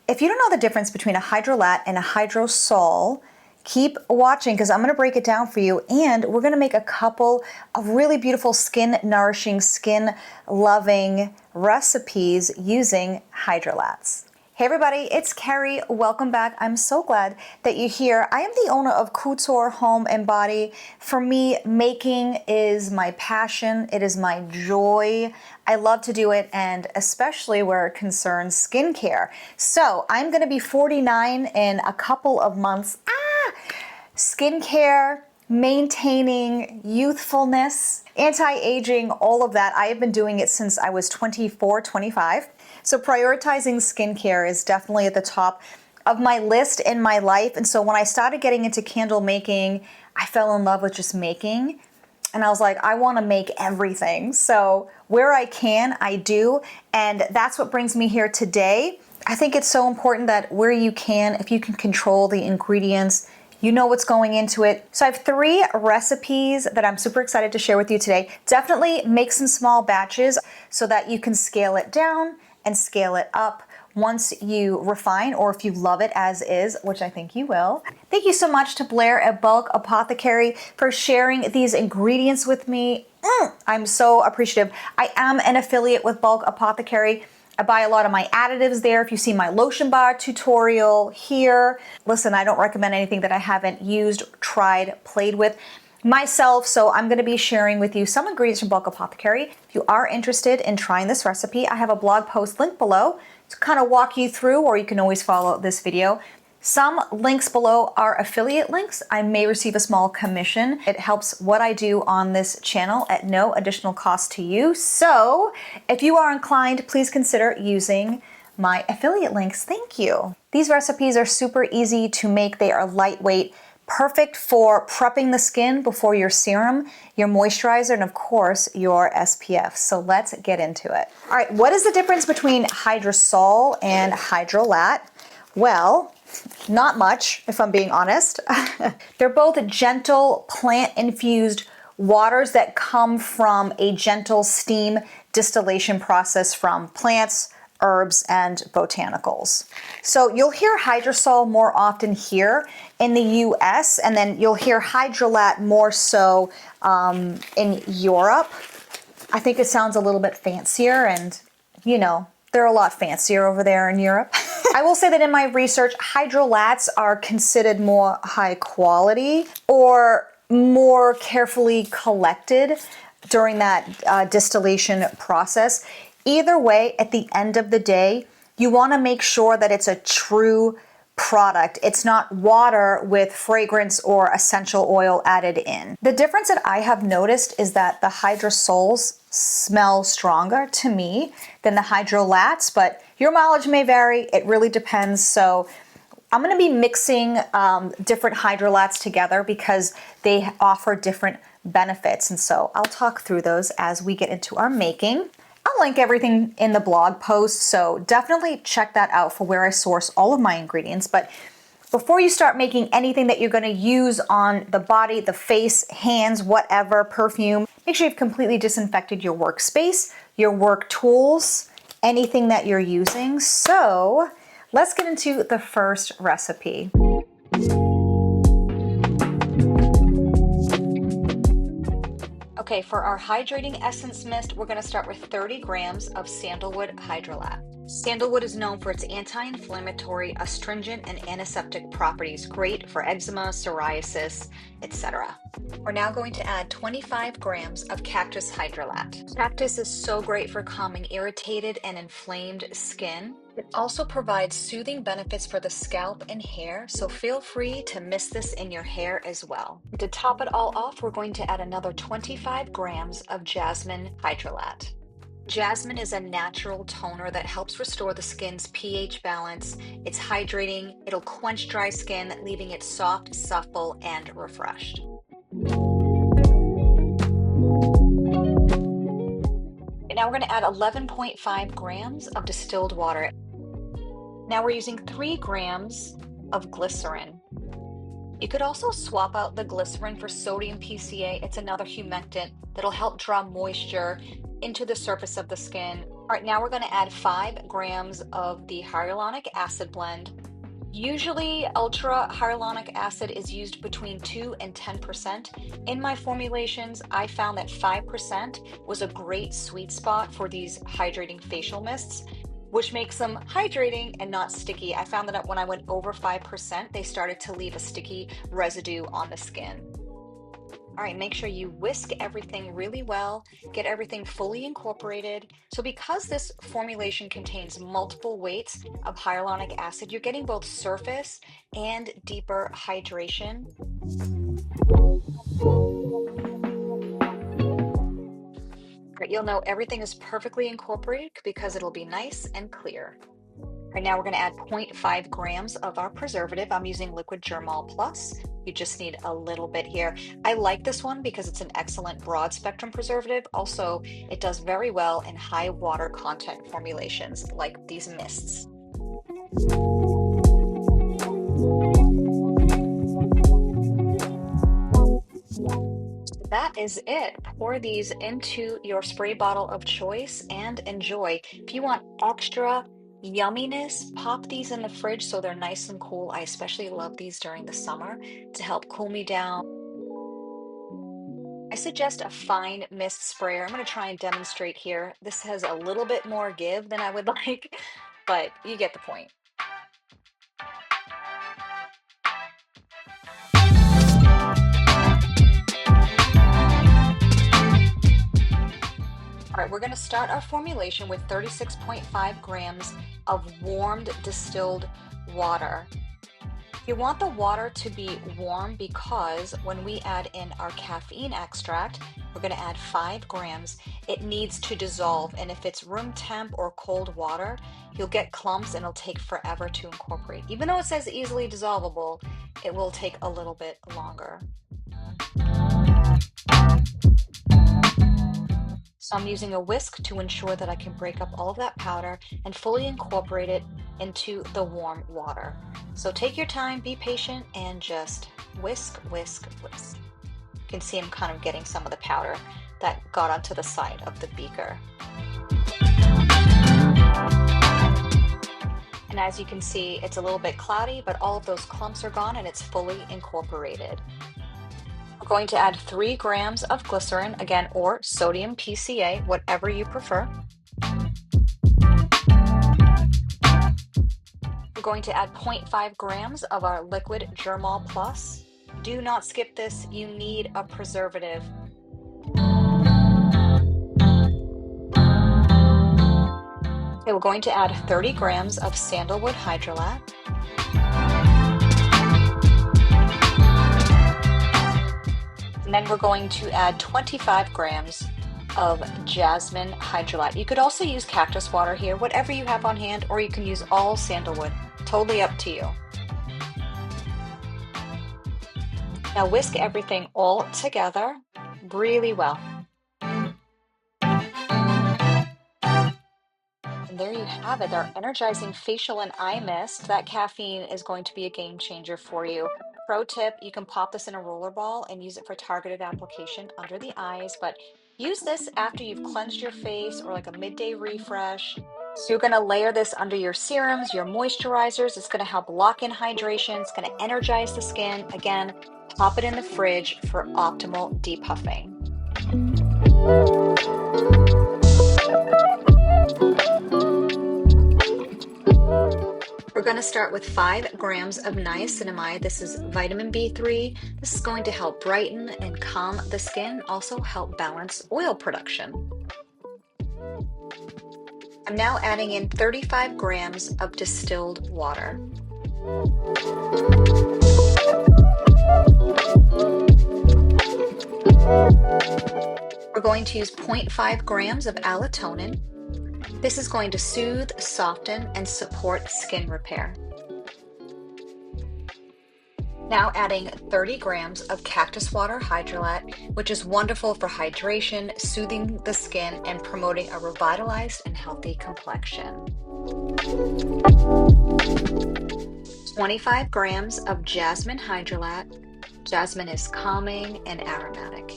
If you don't know the difference between a hydrolat and a hydrosol, keep watching because I'm going to break it down for you, and we're going to make a couple of really beautiful skin nourishing, skin loving recipes using hydrolats. Hey everybody, it's Kerry. Welcome back. I'm so glad that you're here. I am the owner of Couture Home and Body. For me, making is my passion. It is my joy. I love to do it, and especially where it concerns skincare. So I'm going to be 49 in a couple of months. Skincare, maintaining youthfulness, anti-aging, all of that. I have been doing it since I was 24, 25. So prioritizing skincare is definitely at the top of my list in my life. And so when I started getting into candle making, I fell in love with just making. And I was like, I want to make everything. So where I can, I do. And that's what brings me here today. I think it's so important that where you can, if you can control the ingredients, you know what's going into it. So I have 3 recipes that I'm super excited to share with you today. Definitely make some small batches so that you can scale it down and scale it up once you refine, or if you love it as is, which I think you will. Thank you so much to Blair at Bulk Apothecary for sharing these ingredients with me. I'm so appreciative. I am an affiliate with Bulk Apothecary. I buy a lot of my additives there. If you see my lotion bar tutorial here, listen, I don't recommend anything that I haven't used, tried, played with myself. So I'm going to be sharing with you some ingredients from Bulk Apothecary. If you are interested in trying this recipe, I have a blog post link below to kind of walk you through, or you can always follow this video. Some links below are affiliate links. I may receive a small commission. It helps what I do on this channel at no additional cost to you. So if you are inclined, please consider using my affiliate links. Thank you. These recipes are super easy to make. They are lightweight, perfect for prepping the skin before your serum, your moisturizer, and of course your SPF. So let's get into it. All right, what is the difference between hydrosol and hydrolat? Well, not much, if I'm being honest. They're both gentle plant-infused waters that come from a gentle steam distillation process from plants, herbs, and botanicals. So you'll hear hydrosol more often here in the US, and then you'll hear hydrolat more so in Europe. I think it sounds a little bit fancier, and you know, they're a lot fancier over there in Europe. I will say that in my research, hydrolats are considered more high quality or more carefully collected during that distillation process. Either way, at the end of the day, you want to make sure that it's a true product. It's not water with fragrance or essential oil added in. The difference that I have noticed is that the hydrosols smell stronger to me than the hydrolats, but your mileage may vary. It really depends. So I'm going to be mixing different hydrolats together because they offer different benefits. And so I'll talk through those as we get into our making. I'll link everything in the blog post, so definitely check that out for where I source all of my ingredients. But before you start making anything that you're going to use on the body, the face, hands, whatever, perfume, make sure you've completely disinfected your workspace, your work tools, anything that you're using. So let's get into the first recipe. Okay, for our hydrating essence mist, we're going to start with 30 grams of sandalwood hydrolat. Sandalwood is known for its anti-inflammatory, astringent, and antiseptic properties, great for eczema, psoriasis, etc. We're now going to add 25 grams of cactus hydrolat. Cactus is so great for calming irritated and inflamed skin. It also provides soothing benefits for the scalp and hair, so feel free to mix this in your hair as well. To top it all off, we're going to add another 25 grams of jasmine hydrolat. Jasmine is a natural toner that helps restore the skin's pH balance. It's hydrating, it'll quench dry skin, leaving it soft, supple, and refreshed. And now we're going to add 11.5 grams of distilled water. Now we're using 3 grams of glycerin. You could also swap out the glycerin for sodium PCA. It's another humectant that'll help draw moisture into the surface of the skin, All right, now we're going to add 5 grams of the hyaluronic acid blend. Usually, ultra-hyaluronic acid is used between 2 and 10%. In my formulations, I found that 5% was a great sweet spot for these hydrating facial mists, which makes them hydrating and not sticky. I found that when I went over 5%, they started to leave a sticky residue on the skin. All right, make sure you whisk everything really well, get everything fully incorporated. So because this formulation contains multiple weights of hyaluronic acid, you're getting both surface and deeper hydration. Right, you'll know everything is perfectly incorporated because it'll be nice and clear. Right now we're going to add 0.5 grams of our preservative. I'm using Liquid Germall Plus. You just need a little bit here. I like this one because it's an excellent broad spectrum preservative. Also, it does very well in high water content formulations like these mists. That is it. Pour these into your spray bottle of choice and enjoy. If you want extra yumminess, pop these in the fridge so they're nice and cool. I especially love these during the summer to help cool me down. I suggest a fine mist sprayer. I'm going to try and demonstrate here. This has a little bit more give than I would like, but you get the point. All right, we're going to start our formulation with 36.5 grams of warmed distilled water. You want the water to be warm because when we add in our caffeine extract, we're going to add 5 grams. It needs to dissolve, and if it's room temp or cold water, you'll get clumps and it'll take forever to incorporate. Even though it says easily dissolvable, it will take a little bit longer. So I'm using a whisk to ensure that I can break up all of that powder and fully incorporate it into the warm water. So take your time, be patient, and just whisk, whisk, whisk. You can see I'm kind of getting some of the powder that got onto the side of the beaker. And as you can see, it's a little bit cloudy, but all of those clumps are gone and it's fully incorporated. We're going to add 3 grams of glycerin, again, or sodium PCA, whatever you prefer. We're going to add 0.5 grams of our Liquid Germall Plus. Do not skip this, you need a preservative. Okay, we're going to add 30 grams of sandalwood hydrolat. And then we're going to add 25 grams of jasmine hydrolate. You could also use cactus water here, whatever you have on hand, or you can use all sandalwood. Totally up to you. Now whisk everything all together really well. And there you have it, our energizing facial and eye mist. That caffeine is going to be a game changer for you. Pro tip, you can pop this in a roller ball and use it for targeted application under the eyes, but use this after you've cleansed your face or like a midday refresh. So you're going to layer this under your serums, your moisturizers. It's going to help lock in hydration. It's going to energize the skin. Again, pop it in the fridge for optimal depuffing. We're going to start with 5 grams of niacinamide. This is vitamin B3. This is going to help brighten and calm the skin, also help balance oil production. I'm now adding in 35 grams of distilled water. We're going to use 0.5 grams of Allantoin. This is going to soothe, soften, and support skin repair. Now adding 30 grams of cactus water hydrolate, which is wonderful for hydration, soothing the skin, and promoting a revitalized and healthy complexion. 25 grams of jasmine hydrolate. Jasmine is calming and aromatic.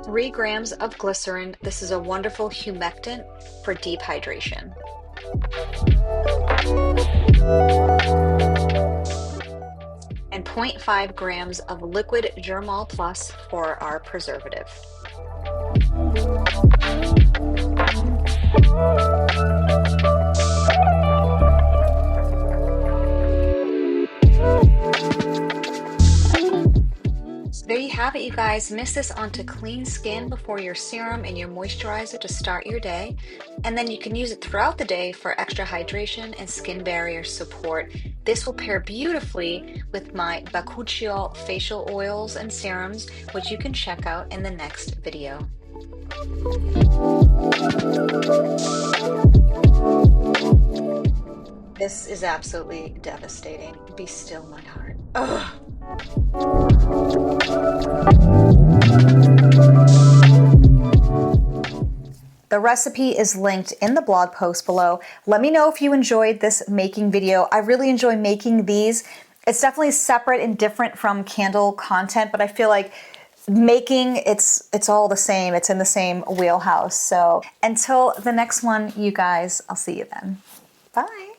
3 grams of glycerin. This is a wonderful humectant for deep hydration. And 0.5 grams of liquid Germall Plus for our preservative. There you have it, you guys. Mix this onto clean skin before your serum and your moisturizer to start your day. And then you can use it throughout the day for extra hydration and skin barrier support. This will pair beautifully with my bakuchiol facial oils and serums, which you can check out in the next video. This is absolutely devastating. Be still, my heart. Ugh. The recipe is linked in the blog post below. Let me know if you enjoyed this making video. I really enjoy making these. It's definitely separate and different from candle content, but I feel like making it's all the same. It's in the same wheelhouse. So until the next one, you guys, I'll see you then. Bye.